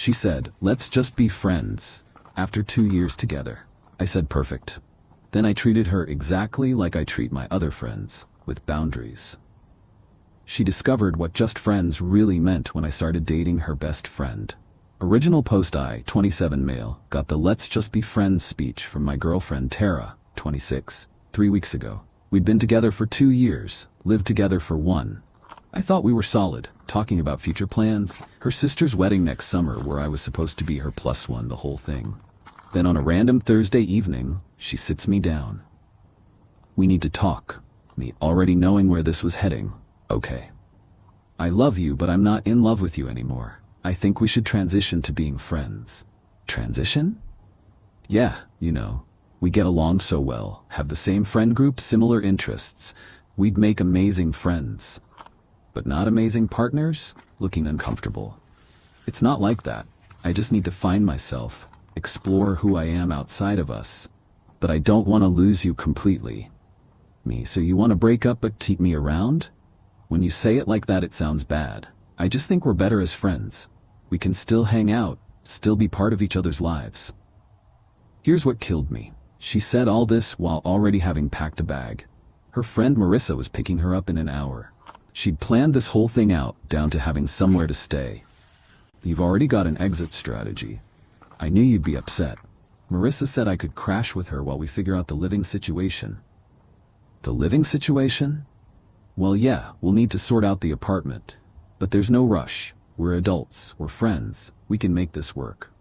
She said, let's just be friends. After 2 years together. I said perfect. Then I treated her exactly like I treat my other friends, with boundaries. She discovered what just friends really meant when I started dating her best friend. Original post I, 27 male, got the let's just be friends speech from my girlfriend Tara, 26, 3 weeks ago. We'd been together for 2 years, lived together for 1. I thought we were solid, talking about future plans, her sister's wedding next summer where I was supposed to be her +1, the whole thing. Then on a random Thursday evening, she sits me down. We need to talk. Me already knowing where this was heading. Okay. I love you, but I'm not in love with you anymore. I think we should transition to being friends. Transition? Yeah, you know. We get along so well, have the same friend group, similar interests. We'd make amazing friends. But not amazing partners? Looking uncomfortable. It's not like that. I just need to find myself, explore who I am outside of us. But I don't want to lose you completely. Me, so you want to break up but keep me around? When you say it like that, it sounds bad. I just think we're better as friends. We can still hang out, still be part of each other's lives. Here's what killed me. She said all this while already having packed a bag. Her friend Marissa was picking her up in an hour. She'd planned this whole thing out, down to having somewhere to stay. You've already got an exit strategy. I knew you'd be upset. Marissa said I could crash with her while we figure out the living situation. The living situation? Well, yeah, we'll need to sort out the apartment. But there's no rush. We're adults, we're friends, we can make this work.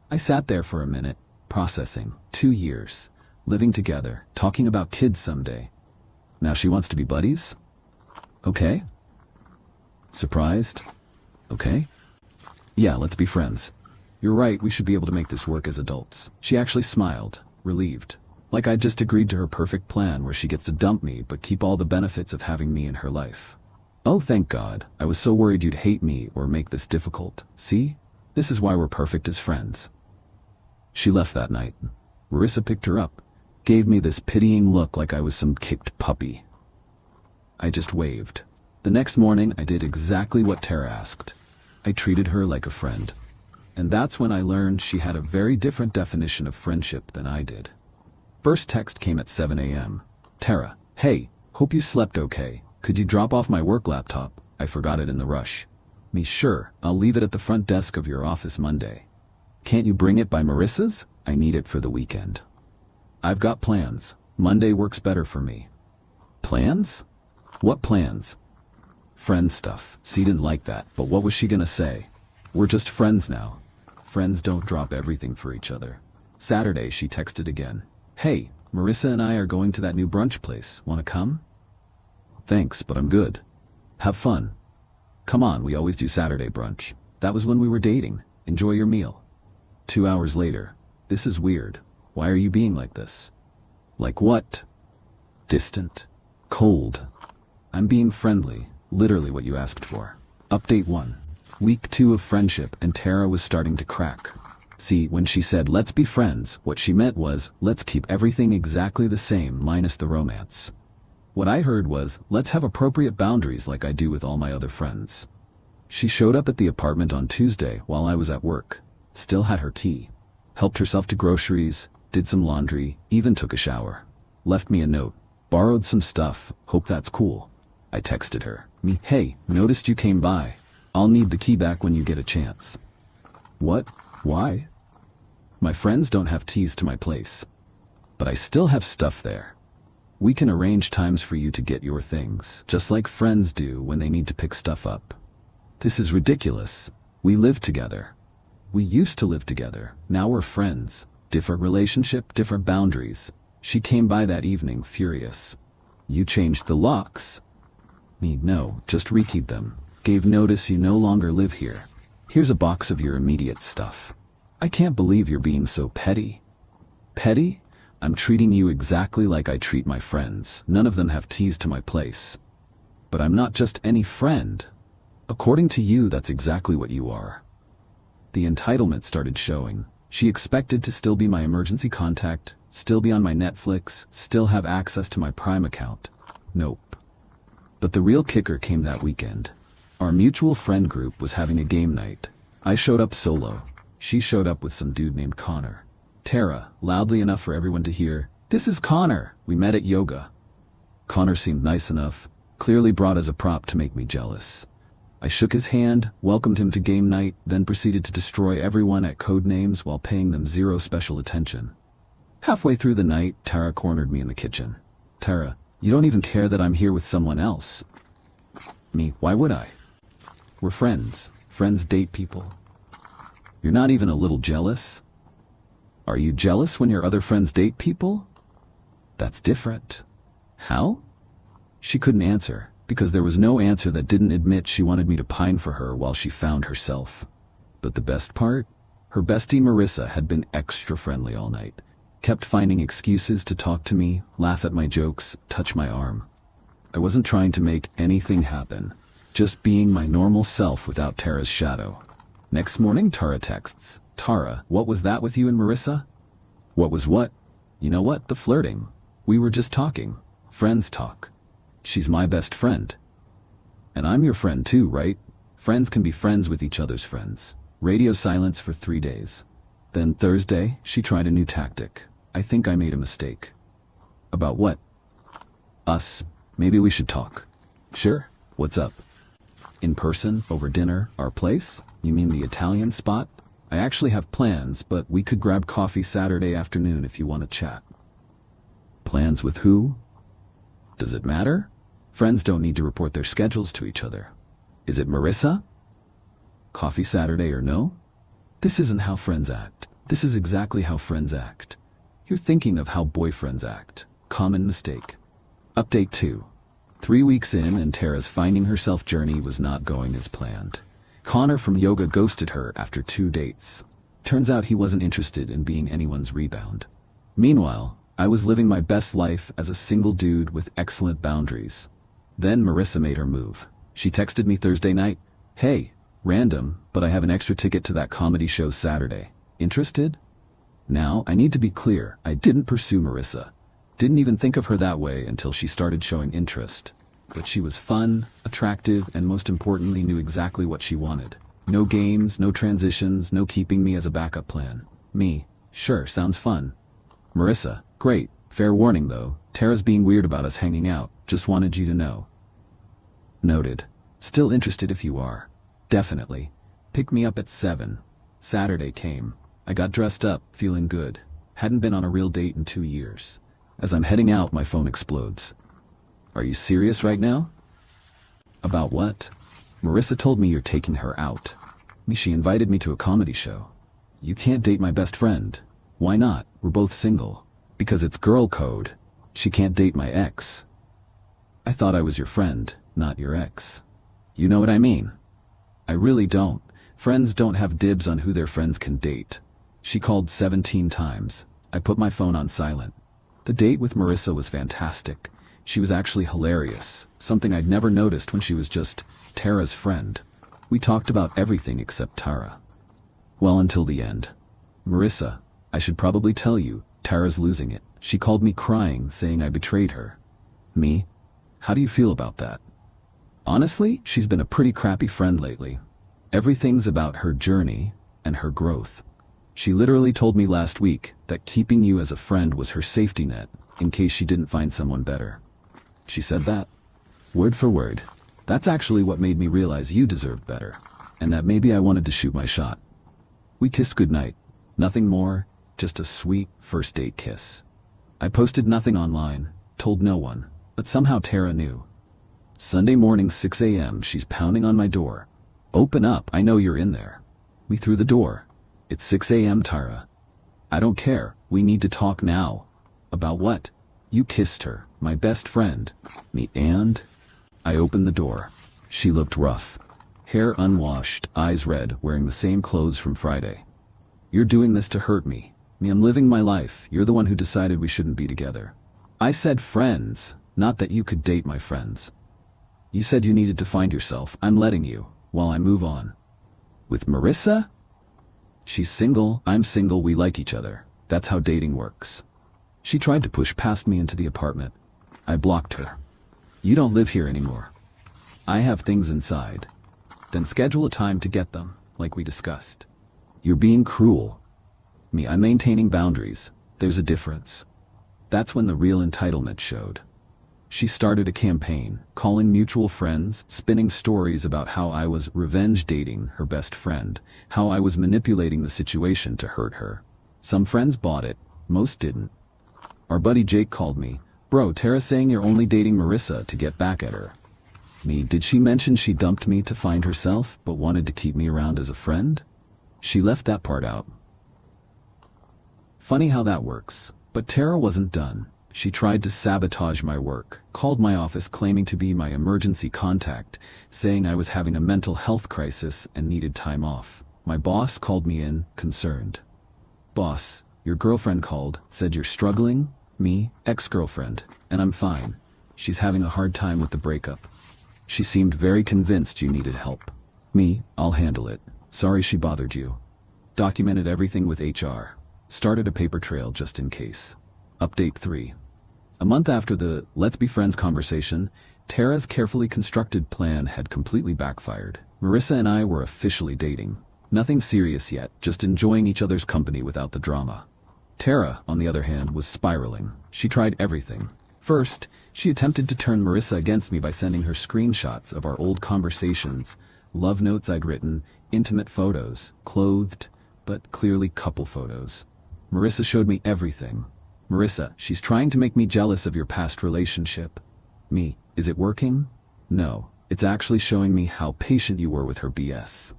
I sat there for a minute, processing. 2 years, living together, talking about kids someday. Now she wants to be buddies? Okay. Surprised? Okay. Yeah, let's be friends. You're right, we should be able to make this work as adults. She actually smiled, relieved. Like I'd just agreed to her perfect plan where she gets to dump me but keep all the benefits of having me in her life. Oh, thank God. I was so worried you'd hate me or make this difficult. See? This is why we're perfect as friends. She left that night. Marissa picked her up, gave me this pitying look like I was some kicked puppy. I just waved. The next morning, I did exactly what Tara asked. I treated her like a friend. And that's when I learned she had a very different definition of friendship than I did. First text came at 7 a.m. Tara, hey, hope you slept okay. Could you drop off my work laptop? I forgot it in the rush. Me, sure, I'll leave it at the front desk of your office Monday. Can't you bring it by Marissa's? I need it for the weekend. I've got plans. Monday works better for me. Plans? What plans? Friend stuff. She didn't like that, but what was she gonna say? We're just friends now. Friends don't drop everything for each other. Saturday, she texted again. Hey, Marissa and I are going to that new brunch place. Wanna come? Thanks, but I'm good. Have fun. Come on, we always do Saturday brunch. That was when we were dating. Enjoy your meal. 2 hours later. This is weird. Why are you being like this? Like what? Distant. Cold. I'm being friendly. Literally what you asked for. Update 1. Week 2 of friendship and Tara was starting to crack. See, when she said let's be friends, what she meant was let's keep everything exactly the same minus the romance. What I heard was let's have appropriate boundaries like I do with all my other friends. She showed up at the apartment on Tuesday while I was at work. Still had her key. Helped herself to groceries, did some laundry, even took a shower. Left me a note. Borrowed some stuff, hope that's cool. I texted her. Me, hey, noticed you came by. I'll need the key back when you get a chance. What? Why? My friends don't have keys to my place. But I still have stuff there. We can arrange times for you to get your things, just like friends do when they need to pick stuff up. This is ridiculous. We live together. We used to live together. Now we're friends. Different relationship, different boundaries. She came by that evening furious. You changed the locks. Me, no, just rekeyed them. Gave notice you no longer live here. Here's a box of your immediate stuff. I can't believe you're being so petty. Petty? I'm treating you exactly like I treat my friends. None of them have keys to my place. But I'm not just any friend. According to you, that's exactly what you are. The entitlement started showing. She expected to still be my emergency contact, still be on my Netflix, still have access to my Prime account. Nope. But the real kicker came that weekend. Our mutual friend group was having a game night. I showed up solo. She showed up with some dude named Connor. Tara, loudly enough for everyone to hear, "This is Connor. We met at yoga." Connor seemed nice enough, clearly brought as a prop to make me jealous. I shook his hand, welcomed him to game night, then proceeded to destroy everyone at Codenames while paying them zero special attention. Halfway through the night, Tara cornered me in the kitchen. "Tara, you don't even care that I'm here with someone else." Me, why would I? We're friends. Friends date people. You're not even a little jealous? Are you jealous when your other friends date people? That's different. How? She couldn't answer, because there was no answer that didn't admit she wanted me to pine for her while she found herself. But the best part? Her bestie Marissa had been extra friendly all night, kept finding excuses to talk to me, laugh at my jokes, touch my arm. I wasn't trying to make anything happen, just being my normal self without Tara's shadow. Next morning, Tara texts, "Tara, what was that with you and Marissa?" What was what? You know what? The flirting. We were just talking. Friends talk. She's my best friend. And I'm your friend too, right? Friends can be friends with each other's friends. Radio silence for 3 days. Then Thursday, she tried a new tactic. I think I made a mistake. About what? Us. Maybe we should talk. Sure. What's up? In person, over dinner, our place? You mean the Italian spot? I actually have plans, but we could grab coffee Saturday afternoon if you want to chat. Plans with who? Does it matter? Friends don't need to report their schedules to each other. Is it Marissa? Coffee Saturday or no? This isn't how friends act. This is exactly how friends act. You're thinking of how boyfriends act. Common mistake. Update 2. 3 weeks in and Tara's finding herself journey was not going as planned. Connor from yoga ghosted her after 2 dates. Turns out he wasn't interested in being anyone's rebound. Meanwhile, I was living my best life as a single dude with excellent boundaries. Then Marissa made her move. She texted me Thursday night, "Hey, random, but I have an extra ticket to that comedy show Saturday. Interested?" Now, I need to be clear, I didn't pursue Marissa. Didn't even think of her that way until she started showing interest. But she was fun, attractive, and most importantly knew exactly what she wanted. No games, no transitions, no keeping me as a backup plan. Me, sure, sounds fun. Marissa, great. Fair warning though, Tara's being weird about us hanging out, just wanted you to know. Noted. Still interested if you are. Definitely. Pick me up at 7. Saturday came. I got dressed up, feeling good. Hadn't been on a real date in 2 years. As I'm heading out, my phone explodes. Are you serious right now? About what? Marissa told me you're taking her out. She invited me to a comedy show. You can't date my best friend. Why not? We're both single. Because it's girl code. She can't date my ex. I thought I was your friend, not your ex. You know what I mean? I really don't. Friends don't have dibs on who their friends can date. She called 17 times. I put my phone on silent. The date with Marissa was fantastic. She was actually hilarious, something I'd never noticed when she was just Tara's friend. We talked about everything except Tara. Well, until the end. Marissa, I should probably tell you, Tara's losing it. She called me crying, saying I betrayed her. Me? How do you feel about that? Honestly, she's been a pretty crappy friend lately. Everything's about her journey and her growth. She literally told me last week that keeping you as a friend was her safety net in case she didn't find someone better. She said that? Word for word. That's actually what made me realize you deserved better, and that maybe I wanted to shoot my shot. We kissed goodnight. Nothing more, just a sweet first date kiss. I posted nothing online, told no one, but somehow Tara knew. Sunday morning 6 a.m. she's pounding on my door. Open up, I know you're in there. We threw the door. It's 6 a.m. Tara. I don't care, we need to talk now. About what? You kissed her, my best friend. Me and? I opened the door. She looked rough. Hair unwashed, eyes red, wearing the same clothes from Friday. You're doing this to hurt me. I'm living my life, you're the one who decided we shouldn't be together. I said friends, not that you could date my friends. You said you needed to find yourself, I'm letting you, while I move on. With Marissa? She's single, I'm single, we like each other. That's how dating works. She tried to push past me into the apartment. I blocked her. You don't live here anymore. I have things inside. Then schedule a time to get them. like we discussed. You're being cruel. Me, I'm maintaining boundaries. There's a difference. That's when the real entitlement showed. She started a campaign, calling mutual friends, spinning stories about how I was revenge dating her best friend, how I was manipulating the situation to hurt her. Some friends bought it, most didn't. Our buddy Jake called me, "Bro, Tara's saying you're only dating Marissa to get back at her." Me, did she mention she dumped me to find herself, but wanted to keep me around as a friend? She left that part out. Funny how that works. But Tara wasn't done. She tried to sabotage my work, called my office claiming to be my emergency contact, saying I was having a mental health crisis and needed time off. My boss called me in, concerned. "Boss, your girlfriend called, said you're struggling?" Me, ex-girlfriend, and I'm fine. She's having a hard time with the breakup. She seemed very convinced you needed help. Me, I'll handle it. Sorry she bothered you. Documented everything with HR. Started a paper trail just in case. Update 3. A month after the "let's be friends" conversation, Tara's carefully constructed plan had completely backfired. Marissa and I were officially dating. Nothing serious yet, just enjoying each other's company without the drama. Tara, on the other hand, was spiraling. She tried everything. First, she attempted to turn Marissa against me by sending her screenshots of our old conversations, love notes I'd written, intimate photos, clothed, but clearly couple photos. Marissa showed me everything. "Marissa, she's trying to make me jealous of your past relationship." Me, "Is it working?" "No, it's actually showing me how patient you were with her BS."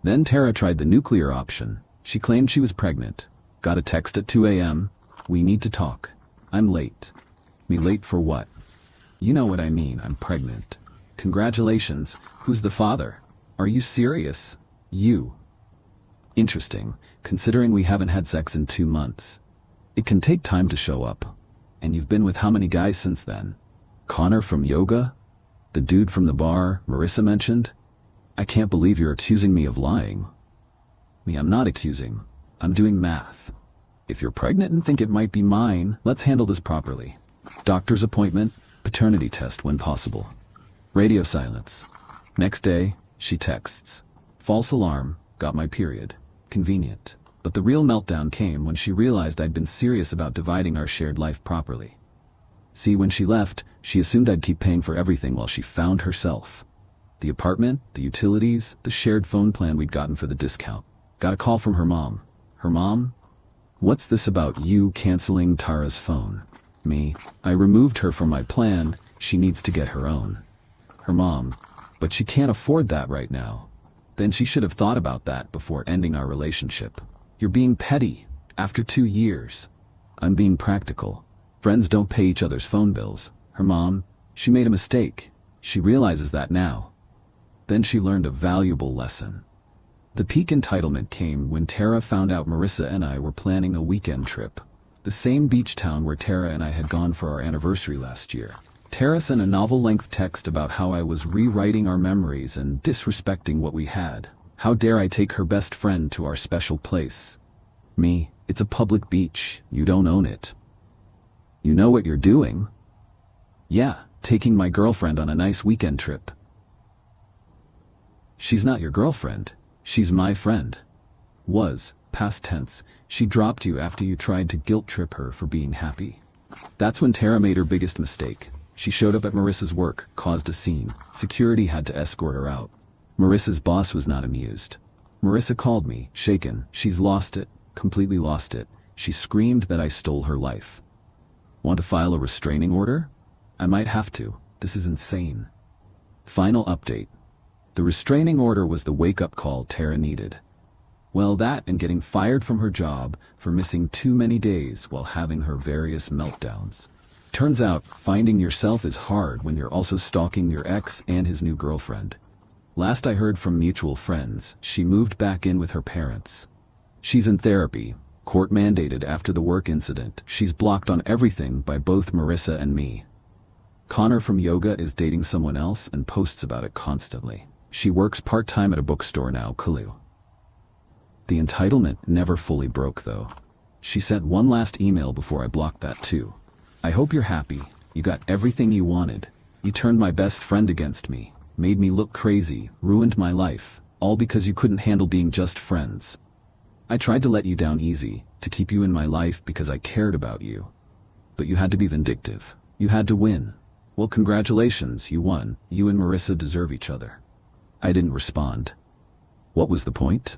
Then Tara tried the nuclear option. She claimed she was pregnant. Got a text at 2 a.m. "We need to talk. I'm late." Me, "Late for what?" "You know what I mean, I'm pregnant." "Congratulations. Who's the father?" "Are you serious?" "You." Interesting, considering we haven't had sex in 2 months. It can take time to show up. And you've been with how many guys since then? Connor from yoga? The dude from the bar Marissa mentioned? I can't believe you're accusing me of lying. Me, "I'm not accusing. I'm doing math. If you're pregnant and think it might be mine, let's handle this properly. Doctor's appointment, paternity test when possible." Radio silence. Next day, she texts. "False alarm, got my period. Convenient." But the real meltdown came when she realized I'd been serious about dividing our shared life properly. See, when she left, she assumed I'd keep paying for everything while she found herself. The apartment, the utilities, the shared phone plan we'd gotten for the discount. Got a call from her mom. Her mom? "What's this about you canceling Tara's phone?" Me, "I removed her from my plan. She needs to get her own." Her mom, "But she can't afford that right now." Then she should have thought about that before ending our relationship. "You're being petty. After 2 years. I'm being practical. Friends don't pay each other's phone bills." Her mom, "She made a mistake. She realizes that now." Then she learned a valuable lesson. The peak entitlement came when Tara found out Marissa and I were planning a weekend trip. The same beach town where Tara and I had gone for our anniversary last year. Tara sent a novel-length text about how I was rewriting our memories and disrespecting what we had. How dare I take her best friend to our special place? Me, "It's a public beach. You don't own it." "You know what you're doing?" "Yeah, taking my girlfriend on a nice weekend trip." "She's not your girlfriend. She's my friend." Was, past tense, she dropped you after you tried to guilt trip her for being happy. That's when Tara made her biggest mistake. She showed up at Marissa's work, caused a scene. Security had to escort her out. Marissa's boss was not amused. Marissa called me, shaken. She's lost it, completely lost it. She screamed that I stole her life. Want to file a restraining order? I might have to. This is insane. Final update. The restraining order was the wake-up call Tara needed. Well, that and getting fired from her job for missing too many days while having her various meltdowns. Turns out, finding yourself is hard when you're also stalking your ex and his new girlfriend. Last I heard from mutual friends, she moved back in with her parents. She's in therapy, court-mandated after the work incident. She's blocked on everything by both Marissa and me. Connor from yoga is dating someone else and posts about it constantly. She works part-time at a bookstore now, Kalu. The entitlement never fully broke, though. She sent one last email before I blocked that too. "I hope you're happy. You got everything you wanted. You turned my best friend against me, made me look crazy, ruined my life. all because you couldn't handle being just friends. I tried to let you down easy, to keep you in my life because I cared about you. But you had to be vindictive. You had to win. Well, congratulations, you won. You and Marissa deserve each other. I didn't respond. What was the point?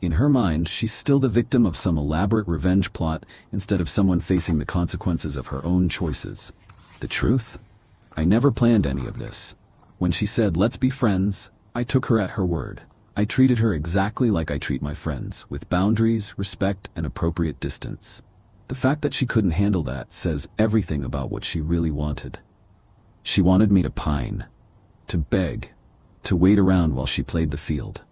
In her mind, she's still the victim of some elaborate revenge plot instead of someone facing the consequences of her own choices. The truth? I never planned any of this. When she said, "Let's be friends," I took her at her word. I treated her exactly like I treat my friends, with boundaries, respect, and appropriate distance. The fact that she couldn't handle that says everything about what she really wanted. She wanted me to pine, to beg, to wait around while she played the field.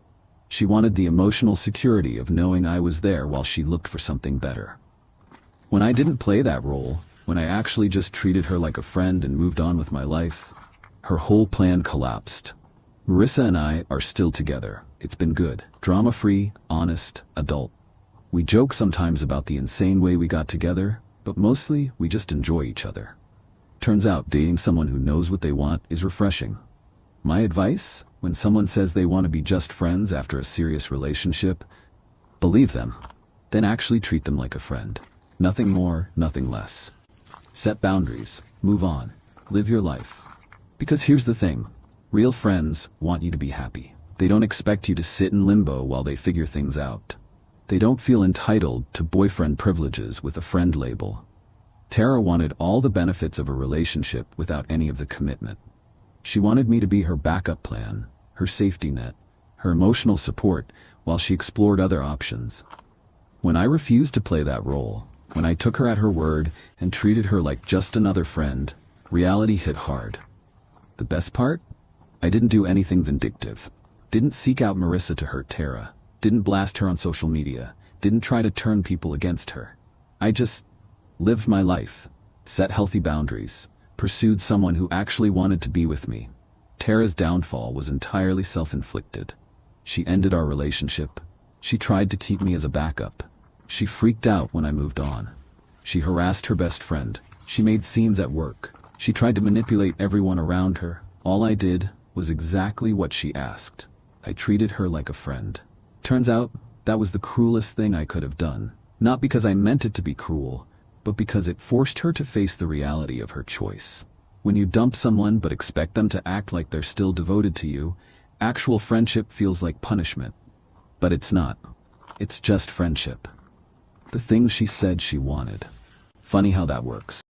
She wanted the emotional security of knowing I was there while she looked for something better. When I didn't play that role, when I actually just treated her like a friend and moved on with my life, her whole plan collapsed. Marissa and I are still together. It's been good, drama-free, honest, adult. We joke sometimes about the insane way we got together, but mostly we just enjoy each other. Turns out dating someone who knows what they want is refreshing. My advice, when someone says they want to be just friends after a serious relationship, believe them. Then actually treat them like a friend. Nothing more, nothing less. Set boundaries, move on, live your life. Because here's the thing, real friends want you to be happy. They don't expect you to sit in limbo while they figure things out. They don't feel entitled to boyfriend privileges with a friend label. Tara wanted all the benefits of a relationship without any of the commitment. She wanted me to be her backup plan, her safety net, her emotional support while she explored other options. When I refused to play that role, when I took her at her word and treated her like just another friend, reality hit hard. The best part? I didn't do anything vindictive. Didn't seek out Marissa to hurt Tara. Didn't blast her on social media. Didn't try to turn people against her. I just lived my life, set healthy boundaries, pursued someone who actually wanted to be with me. Tara's downfall was entirely self-inflicted. She ended our relationship. She tried to keep me as a backup. She freaked out when I moved on. She harassed her best friend. She made scenes at work. She tried to manipulate everyone around her. All I did was exactly what she asked. I treated her like a friend. Turns out, that was the cruelest thing I could have done. Not because I meant it to be cruel, but because it forced her to face the reality of her choice. When you dump someone but expect them to act like they're still devoted to you, actual friendship feels like punishment. But it's not. It's just friendship. The things she said she wanted. Funny how that works.